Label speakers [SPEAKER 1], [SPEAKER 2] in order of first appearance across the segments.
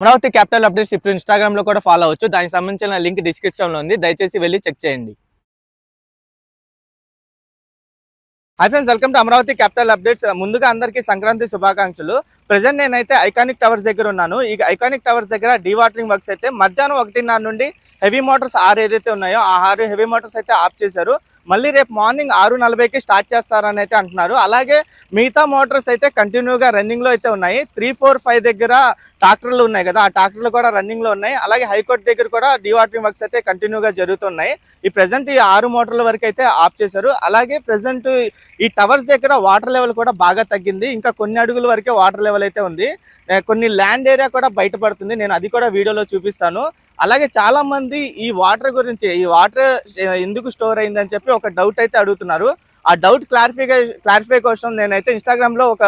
[SPEAKER 1] Amaravati capital updates ఇప్పుడు Instagram లో కూడా ఫాలో అవ్వచ్చు. దానికి సంబంధించిన లింక్ డిస్క్రిప్షన్ లో ఉంది. దయచేసి వెళ్ళి చెక్ చేయండి. Hi friends, welcome to Amaravati capital updates. ముందుగా అందరికీ సంక్రాంతి శుభాకాంక్షలు. ప్రెజెంట్ నేనైతే ఐకానిక్ టవర్స్ దగ్గర ఉన్నాను. ఈ ఐకానిక్ టవర్స్ దగ్గర డీవాటరింగ్ వర్క్స్ అయితే మధ్యాహ్నం 1:30 నుండి హెవీ మోటార్స్ 6 ఏదైతే ఉన్నాయో ఆ 6 హెవీ మోటార్స్ అయితే ఆఫ్ చేశారు. మళ్ళీ రేపు మార్నింగ్ 6:40కి స్టార్ట్ చేస్తారని అయితే అంటున్నారు. అలాగే మిగతా మోటార్స్ అయితే కంటిన్యూగా రన్నింగ్ లో అయితే ఉన్నాయి. 3, 4, 5 దగ్గర ట్రాక్టర్లు ఉన్నాయి కదా, ఆ ట్రాక్టర్లు కూడా రన్నింగ్ లో ఉన్నాయి. అలాగే హైకోర్టు దగ్గర కూడా డీవాటరింగ్ వర్క్స్ అయితే కంటిన్యూగా జరుగుతున్నాయి. ఈ ప్రెసెంట్ ఈ 6 మోటార్ల వరకు అయితే ఆఫ్ చేశారు. అలాగే ప్రెసెంట్ ఈ టవర్స్ దగ్గర వాటర్ లెవెల్ కూడా బాగా తగ్గింది. ఇంకా కొన్ని అడుగుల వరకే వాటర్ లెవెల్ అయితే ఉంది. కొన్ని ల్యాండ్ ఏరియా కూడా బయటపడుతుంది. నేను అది కూడా వీడియోలో చూపిస్తాను. అలాగే చాలా మంది ఈ వాటర్ గురించి, ఈ వాటర్ ఎందుకు స్టోర్ అయిందని చెప్పి ఒక డౌట్ అయితే అడుగుతున్నారు. ఆ డౌట్ క్లారిఫై కోసం నేనైతే ఇన్స్టాగ్రామ్ లో ఒక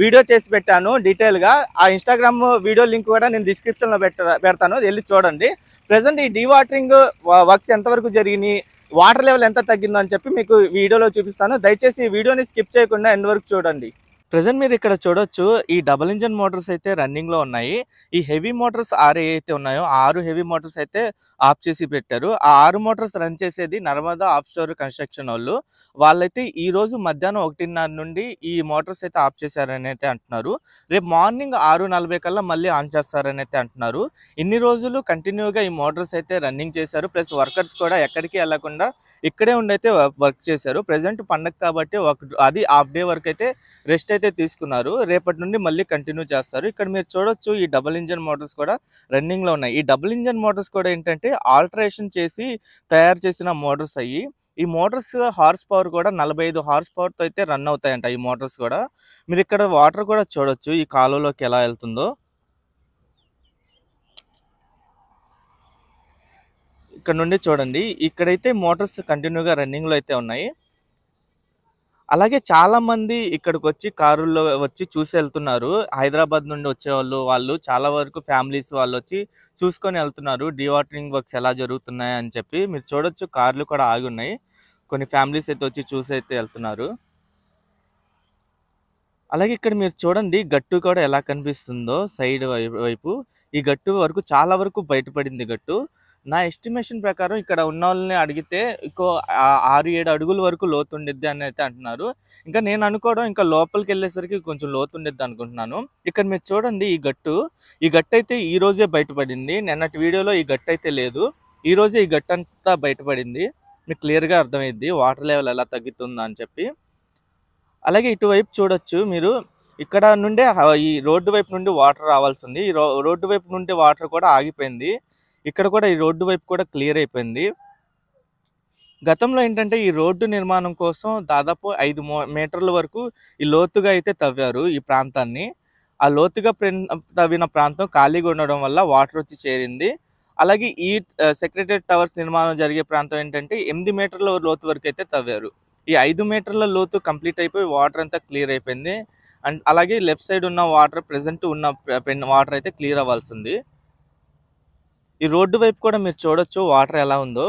[SPEAKER 1] వీడియో చేసి పెట్టాను డీటెయిల్ గా. ఆ ఇన్స్టాగ్రామ్ వీడియో లింక్ కూడా నేను డిస్క్రిప్షన్ లో పెడతాను, వెళ్ళి చూడండి. ప్రెసెంట్ ఈ డీవాటరింగ్ వర్క్స్ ఎంతవరకు జరిగినాయి, వాటర్ లెవెల్ ఎంత తగ్గిందో అని చెప్పి మీకు వీడియోలో చూపిస్తాను. దయచేసి ఈ వీడియోని స్కిప్ చేయకుండా ఎండ్ వరకు చూడండి. ప్రెసెంట్ మీరు ఇక్కడ చూడొచ్చు, ఈ డబుల్ ఇంజన్ మోటార్స్ అయితే రన్నింగ్ లో ఉన్నాయి. ఈ హెవీ మోటార్స్ 6 ఏవైతే ఉన్నాయో ఆ 6 హెవీ మోటార్స్ అయితే ఆఫ్ చేసి పెట్టారు. ఆ 6 మోటార్స్ రన్ చేసేది నర్మదా ఆఫ్ షోర్ కన్స్ట్రక్షన్ వాళ్ళైతే ఈ రోజు మధ్యాహ్నం 1:30 నుండి ఈ మోటార్స్ అయితే ఆఫ్ చేశారని అయితే అంటున్నారు. రేపు మార్నింగ్ 6:40 కల్లా మళ్ళీ ఆన్ చేస్తారని అయితే అంటున్నారు. ఇన్ని రోజులు కంటిన్యూగా ఈ మోటార్స్ అయితే రన్నింగ్ చేశారు. ప్లస్ వర్కర్స్ కూడా ఎక్కడికి వెళ్లకుండా ఇక్కడే ఉండైతే వర్క్ చేశారు. ప్రెసెంట్ పండగ కాబట్టి అది హాఫ్ డే వరకు అయితే రెస్ట్ అయితే తీసుకున్నారు. రేపటి నుండి మళ్ళీ కంటిన్యూ చేస్తారు. ఇక్కడ మీరు చూడొచ్చు, ఈ డబుల్ ఇంజన్ మోటార్స్ కూడా రన్నింగ్ లో ఉన్నాయి. ఈ డబుల్ ఇంజన్ మోటార్స్ కూడా ఏంటంటే ఆల్టరేషన్ చేసి తయారు చేసిన మోటార్స్ అయ్యి. ఈ మోటార్స్ హార్స్ పవర్ కూడా 45 హార్స్ పవర్ తో అయితే రన్ అవుతాయంట ఈ మోటార్స్ కూడా. మీరు ఇక్కడ వాటర్ కూడా చూడొచ్చు, ఈ కాలువలోకి ఎలా వెళ్తుందో. ఇక్కడ నుండి చూడండి, ఇక్కడైతే మోటార్స్ కంటిన్యూగా రన్నింగ్ లో అయితే ఉన్నాయి. అలాగే చాలా మంది ఇక్కడికి వచ్చి కారుల్లో వచ్చి చూసి వెళ్తున్నారు. హైదరాబాద్ నుండి వచ్చేవాళ్ళు, వాళ్ళు చాలా వరకు ఫ్యామిలీస్ వాళ్ళు వచ్చి చూసుకొని వెళ్తున్నారు డీవాటరింగ్ వర్క్స్ ఎలా జరుగుతున్నాయి అని చెప్పి. మీరు చూడొచ్చు, కార్లు కూడా ఆగి ఉన్నాయి. కొన్ని ఫ్యామిలీస్ అయితే వచ్చి చూసి అయితే వెళ్తున్నారు. అలాగే ఇక్కడ మీరు చూడండి, గట్టు కూడా ఎలా కనిపిస్తుందో సైడ్ వైపు. ఈ గట్టు వరకు చాలా వరకు బయటపడింది గట్టు. నా ఎస్టిమేషన్ ప్రకారం ఇక్కడ ఉన్న వాళ్ళని అడిగితే 6-7 అడుగుల వరకు లోతు ఉండిద్ది అని అయితే అంటున్నారు. ఇంకా నేను అనుకోవడం, ఇంకా లోపలికి వెళ్ళేసరికి కొంచెం లోతు ఉండిద్ది అనుకుంటున్నాను. ఇక్కడ మీరు చూడండి, ఈ గట్టు అయితే ఈ రోజే బయటపడింది. నిన్నటి వీడియోలో ఈ గట్టు అయితే లేదు. ఈ రోజే ఈ గట్టు అంతా బయటపడింది. మీకు క్లియర్గా అర్థమైద్ది వాటర్ లెవెల్ ఎలా తగ్గుతుందా అని చెప్పి. అలాగే ఇటువైపు చూడొచ్చు మీరు, ఇక్కడ నుండే ఈ రోడ్డు వైపు నుండి వాటర్ రావాల్సింది. ఈ రోడ్డు వైపు నుండి వాటర్ కూడా ఆగిపోయింది. ఇక్కడ కూడా ఈ రోడ్డు వైపు కూడా క్లియర్ అయిపోయింది. గతంలో ఏంటంటే ఈ రోడ్డు నిర్మాణం కోసం దాదాపు 5 మీటర్ల వరకు ఈ లోతుగా అయితే తవ్వారు ఈ ప్రాంతాన్ని. ఆ లోతుగా తవ్విన ప్రాంతం ఖాళీగా ఉండడం వల్ల వాటర్ వచ్చి చేరింది. అలాగే ఈ సెక్రటరియట్ టవర్స్ నిర్మాణం జరిగే ప్రాంతం ఏంటంటే 8 మీటర్ల లోతు వరకు అయితే తవ్వారు. ఈ 5 మీటర్ల లోతు కంప్లీట్ అయిపోయి వాటర్ అంతా క్లియర్ అయిపోయింది. అండ్ అలాగే లెఫ్ట్ సైడ్ ఉన్న వాటర్, ప్రెసెంట్ ఉన్న వాటర్ అయితే క్లియర్ అవ్వాల్సింది. ఈ రోడ్డు వైపు కూడా మీరు చూడొచ్చు వాటర్ ఎలా ఉందో.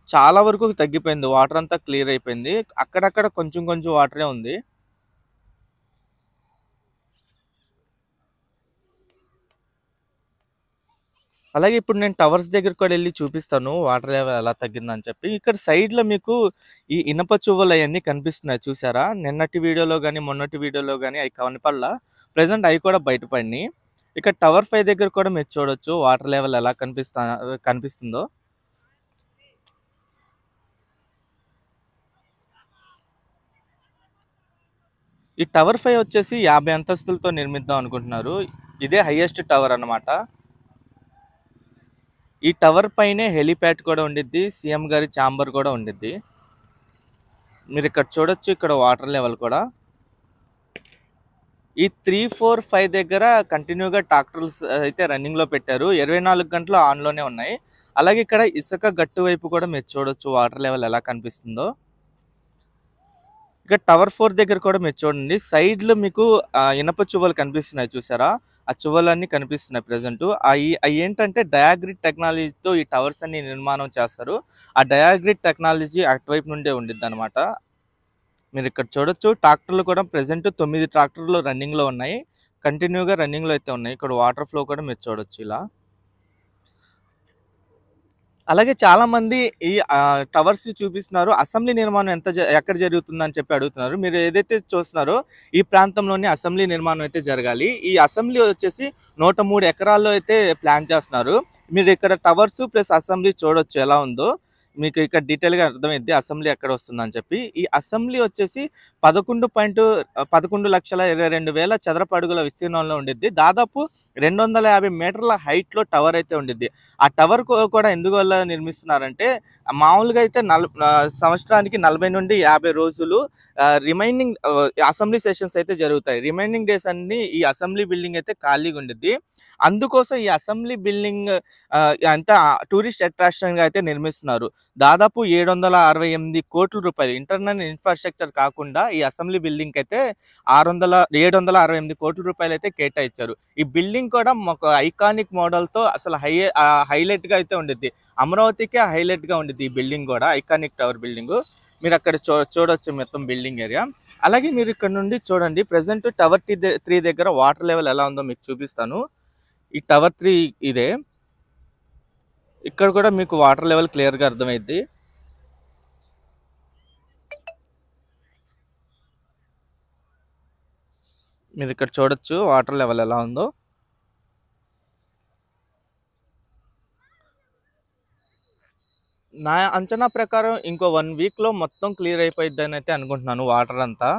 [SPEAKER 1] చాలా వరకు తగ్గిపోయింది, వాటర్ అంతా క్లియర్ అయిపోయింది. అక్కడక్కడ కొంచెం కొంచెం వాటరే ఉంది. అలాగే ఇప్పుడు నేను టవర్స్ దగ్గర కూడా వెళ్ళి చూపిస్తాను వాటర్ లెవెల్ ఎలా తగ్గిందని చెప్పి. ఇక్కడ సైడ్లో మీకు ఈ ఇనప చువ్వలు అవన్నీ కనిపిస్తున్నాయి చూసారా. నిన్నటి వీడియోలో కానీ మొన్నటి వీడియోలో కానీ అవి కనపడలా. ప్రెసెంట్ అవి కూడా బయటపడినాయి. ఇక్కడ టవర్ 5 దగ్గర కూడా మీరు చూడొచ్చు వాటర్ లెవెల్ ఎలా కనిపిస్తుందో. ఈ టవర్ 5 వచ్చేసి 50 అంతస్తులతో నిర్మిద్దాం అనుకుంటున్నారు. ఇదే హైయెస్ట్ టవర్ అన్నమాట. ఈ టవర్ పైనే హెలిప్యాడ్ కూడా ఉండిద్ది, సీఎం గారి ఛాంబర్ కూడా ఉండిద్ది. మీరు ఇక్కడ చూడొచ్చు, ఇక్కడ వాటర్ లెవెల్ కూడా. ఈ 3, 4, 5 దగ్గర కంటిన్యూగా ట్రాక్టర్స్ అయితే రన్నింగ్ లో పెట్టారు. 24 గంటలు ఆన్ లోనే ఉన్నాయి. అలాగే ఇక్కడ ఇసుక గట్టు వైపు కూడా మీరు చూడొచ్చు వాటర్ లెవెల్ ఎలా కనిపిస్తుందో. ఇక్కడ టవర్ 4 దగ్గర కూడా మీరు చూడండి, సైడ్లో మీకు ఇనప చువ్వలు కనిపిస్తున్నాయి చూసారా. ఆ చువ్వలన్నీ కనిపిస్తున్నాయి ప్రెసెంట్. అవి ఏంటంటే డయాగ్రిడ్ టెక్నాలజీతో ఈ టవర్స్ అన్ని నిర్మాణం చేస్తారు. ఆ డయాగ్రిడ్ టెక్నాలజీ అటువైపు నుండే ఉండిద్ది అనమాట. మీరు ఇక్కడ చూడొచ్చు, ట్రాక్టర్లు కూడా ప్రెసెంట్ 9 ట్రాక్టర్లు రన్నింగ్ లో ఉన్నాయి. కంటిన్యూగా రన్నింగ్లో అయితే ఉన్నాయి. ఇక్కడ వాటర్ ఫ్లో కూడా మీరు చూడొచ్చు ఇలా. అలాగే చాలామంది ఈ టవర్స్ చూపిస్తున్నారు. అసెంబ్లీ నిర్మాణం ఎక్కడ జరుగుతుందని చెప్పి అడుగుతున్నారు. మీరు ఏదైతే చూస్తున్నారో ఈ ప్రాంతంలోనే అసెంబ్లీ నిర్మాణం అయితే జరగాలి. ఈ అసెంబ్లీ వచ్చేసి 103 ఎకరాల్లో అయితే ప్లాన్ చేస్తున్నారు. మీరు ఇక్కడ టవర్స్ ప్లస్ అసెంబ్లీ చూడొచ్చు ఎలా ఉందో. మీకు ఇక్కడ డీటెయిల్‌గా అర్థమైద్ది అసెంబ్లీ ఎక్కడ వస్తుందని చెప్పి. ఈ అసెంబ్లీ వచ్చేసి 11,22,000 చదరపు అడుగుల విస్తీర్ణంలో ఉండిద్ది. దాదాపు 250 మీటర్ల హైట్‌లో టవర్ అయితే ఉండిద్ది. ఆ టవర్ కూడా ఎందువల్ల నిర్మిస్తున్నారంటే మామూలుగా అయితే సంవత్సరానికి 40 నుండి 50 రోజులు రిమైనింగ్ అసెంబ్లీ సెషన్స్ అయితే జరుగుతాయి. రిమైనింగ్ డేస్ అన్నీ ఈ అసెంబ్లీ బిల్డింగ్ అయితే ఖాళీగా ఉండిద్ది. అందుకోసం ఈ అసెంబ్లీ బిల్డింగ్ అంతా టూరిస్ట్ అట్రాక్షన్‌గా అయితే నిర్మిస్తున్నారు. దాదాపు 768 కోట్ల రూపాయలు ఇంటర్నల్ ఇన్ఫ్రాస్ట్రక్చర్ కాకుండా ఈ అసెంబ్లీ బిల్డింగ్‌కి అయితే 768 కోట్ల రూపాయలు అయితే కేటాయించారు. ఈ బిల్డింగ్ కూడా ఒక ఐకానిక్ మోడల్‌తో అసలు హైలైట్‌గా అయితే ఉండిద్ది. అమరావతికే హైలైట్‌గా ఉండిద్ది ఈ బిల్డింగ్ కూడా ఐకానిక్ టవర్ బిల్డింగు. మీరు అక్కడ చూడొచ్చు మొత్తం బిల్డింగ్ ఏరియా. అలాగే మీరు ఇక్కడ నుండి చూడండి ప్రెజెంట్ టవర్ 3 దగ్గర వాటర్ లెవెల్ ఎలా ఉందో మీకు చూపిస్తాను. ఈ టవర్ 3 ఇదే. ఇక్కడ కూడా మీకు వాటర్ లెవెల్ క్లియర్‌గా అర్థమైద్ది. మీరు ఇక్కడ చూడొచ్చు వాటర్ లెవెల్ ఎలా ఉందో. నా అంచనా ప్రకారం ఇంకో 1 వీక్‌లో మొత్తం క్లియర్ అయిపోయిద్దని అయితే అనుకుంటున్నాను వాటర్ అంతా.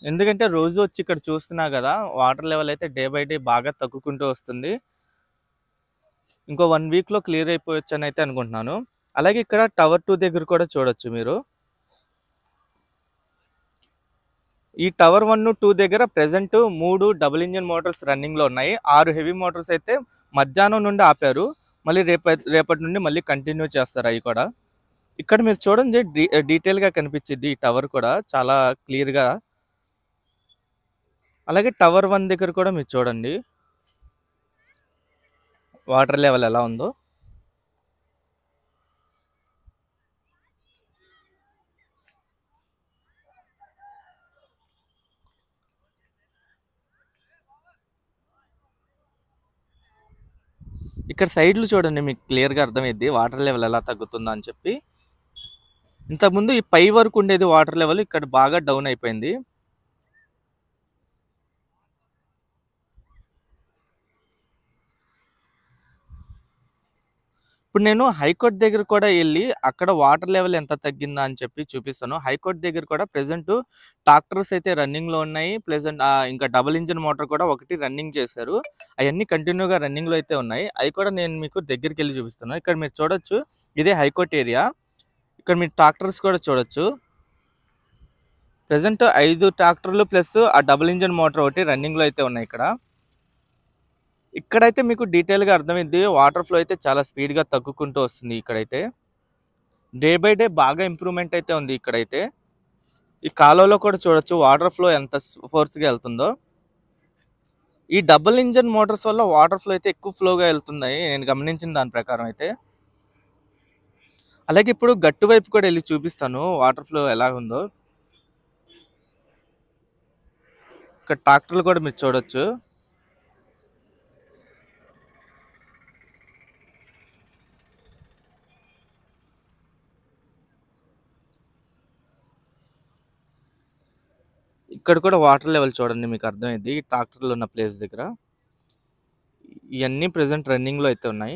[SPEAKER 1] ఎందుకంటే రోజు వచ్చి ఇక్కడ చూస్తున్నా కదా వాటర్ లెవెల్ అయితే డే బై డే బాగా తగ్గుకుంటూ వస్తుంది. ఇంకో 1 వీక్‌లో క్లియర్ అయిపోవచ్చు అని అయితే అనుకుంటున్నాను. అలాగే ఇక్కడ టవర్ 2 దగ్గర కూడా చూడొచ్చు మీరు. ఈ టవర్ 1, 2 దగ్గర ప్రెజెంట్ 3 డబుల్ ఇంజిన్ మోటార్స్ రన్నింగ్‌లో ఉన్నాయి. 6 హెవీ మోటార్స్ అయితే మధ్యాహ్నం నుండి ఆపారు. మళ్ళీ రేపటి నుండి మళ్ళీ కంటిన్యూ చేస్తారు అవి కూడా. ఇక్కడ మీరు చూడండి డీటెయిల్‌గా కనిపించిద్ది ఈ టవర్ కూడా చాలా క్లియర్‌గా. అలాగే టవర్ 1 దగ్గర కూడా మీరు చూడండి వాటర్ లెవెల్ ఎలా ఉందో. ఇక్కడ సైడ్లు చూడండి మీకు క్లియర్‌గా అర్థమైద్ది వాటర్ లెవెల్ ఎలా తగ్గుతుందో అని చెప్పి. ఇంతకుముందు ఈ పై వరకు ఉండేది వాటర్ లెవెల్ ఇక్కడ బాగా డౌన్ అయిపోయింది. ఇప్పుడు నేను హైకోర్ట్ దగ్గర కూడా వెళ్ళి అక్కడ వాటర్ లెవెల్ ఎంత తగ్గిందా అని చెప్పి చూపిస్తాను. హైకోర్ట్ దగ్గర కూడా ప్రెజెంట్ ట్రాక్టర్స్ అయితే రన్నింగ్‌లో ఉన్నాయి. ఇంకా డబుల్ ఇంజిన్ మోటార్ కూడా ఒకటి రన్నింగ్ చేశారు. అవన్నీ కంటిన్యూగా రన్నింగ్‌లో అయితే ఉన్నాయి. అవి కూడా నేను మీకు దగ్గరికి వెళ్ళి చూపిస్తాను. ఇక్కడ మీరు చూడొచ్చు ఇదే హైకోర్ట్ ఏరియా. ఇక్కడ మీరు ట్రాక్టర్స్ కూడా చూడొచ్చు. ప్రెజెంట్ 5 ట్రాక్టర్లు ప్లస్ ఆ డబుల్ ఇంజిన్ మోటార్ ఒకటి రన్నింగ్‌లో అయితే ఉన్నాయి ఇక్కడ. ఇక్కడైతే మీకు డీటెయిల్‌గా అర్థమైద్ది వాటర్ ఫ్లో అయితే చాలా స్పీడ్‌గా తగ్గుకుంటూ వస్తుంది ఇక్కడైతే. డే బై డే బాగా ఇంప్రూవ్‌మెంట్ అయితే ఉంది ఇక్కడైతే. ఈ కాలువలో కూడా చూడొచ్చు వాటర్ ఫ్లో ఎంత ఫోర్స్‌గా వెళ్తుందో. ఈ డబుల్ ఇంజిన్ మోటార్స్ వల్ల వాటర్ ఫ్లో అయితే ఎక్కువ ఫ్లోగా వెళ్తున్నాయి నేను గమనించిన దాని ప్రకారం అయితే. అలాగే ఇప్పుడు గట్టు వైపు కూడా వెళ్ళి చూపిస్తాను వాటర్ ఫ్లో ఎలా ఉందో. ఇక్కడ ట్రాక్టర్లు కూడా మీరు చూడొచ్చు. ఇక్కడ కూడా వాటర్ లెవెల్ చూడండి మీకు అర్థమైంది ఈ ట్రాక్టర్లు ఉన్న ప్లేస్ దగ్గర. ఇవన్నీ ప్రెజెంట్ రన్నింగ్‌లో అయితే ఉన్నాయి.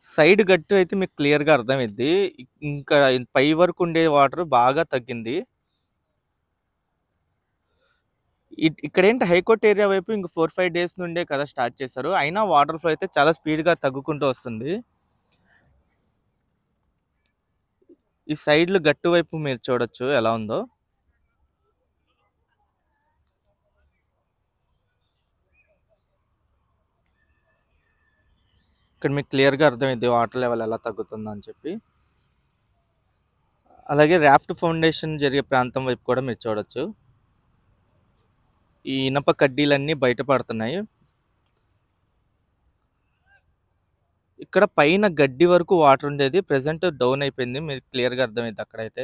[SPEAKER 1] సైడ్ గట్టు అయితే మీకు క్లియర్‌గా అర్థమైద్ది. ఇంకా పై వరకు ఉండే వాటర్ బాగా తగ్గింది. ఇక్కడేంటి హైకోర్ట్ ఏరియా వైపు ఇంక 4, 5 డేస్ నుండే కదా స్టార్ట్ చేశారు. అయినా వాటర్ ఫ్లో అయితే చాలా స్పీడ్‌గా తగ్గుకుంటూ వస్తుంది. ఈ సైడ్‌లు గట్టు వైపు మీరు చూడొచ్చు ఎలా ఉందో. ఇక్కడ మీకు క్లియర్‌గా అర్థమైద్ది వాటర్ లెవెల్ ఎలా తగ్గుతుందో అని చెప్పి. అలాగే రాఫ్ట్ ఫౌండేషన్ జరిగే ప్రాంతం వైపు కూడా మీరు చూడొచ్చు. ఈ ఇనప కడ్డీలన్నీ బయటపడుతున్నాయి. ఇక్కడ పైన గడ్డి వరకు వాటర్ ఉండేది ప్రెజెంట్ డౌన్ అయిపోయింది. మీకు క్లియర్‌గా అర్థమైద్ది అక్కడైతే.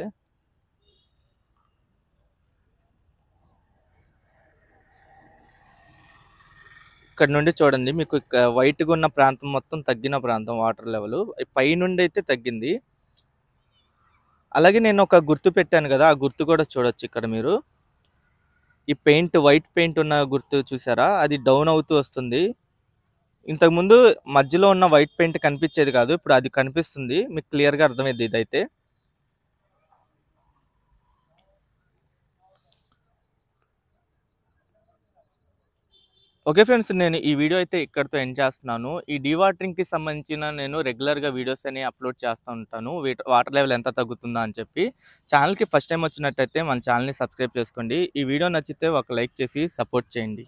[SPEAKER 1] ఇక్కడ నుండి చూడండి మీకు వైట్గా ఉన్న ప్రాంతం మొత్తం తగ్గిన ప్రాంతం వాటర్ లెవెల్ పై నుండి అయితే తగ్గింది. అలాగే నేను ఒక గుర్తు పెట్టాను కదా, ఆ గుర్తు కూడా చూడొచ్చు ఇక్కడ మీరు. ఈ పెయింట్ వైట్ పెయింట్ ఉన్న గుర్తు చూసారా, అది డౌన్ అవుతూ వస్తుంది. ఇంతకుముందు మధ్యలో ఉన్న వైట్ పెయింట్ కనిపించేది కాదు, ఇప్పుడు అది కనిపిస్తుంది. మీకు క్లియర్గా అర్థమైంది ఇదైతే. ఓకే ఫ్రెండ్స్, నేను ఈ వీడియో అయితే ఇక్కడితో ఎండ్ చేస్తున్నాను. ఈ డీవాటరింగ్కి సంబంధించిన నేను రెగ్యులర్గా వీడియోస్ అని అప్లోడ్ చేస్తూ ఉంటాను, వాటర్ లెవెల్ ఎంత తగ్గుతుందా అని చెప్పి. ఛానల్కి ఫస్ట్ టైం వచ్చినట్టయితే మన ఛానల్ని సబ్స్క్రైబ్ చేసుకోండి. ఈ వీడియో నచ్చితే ఒక లైక్ చేసి సపోర్ట్ చేయండి.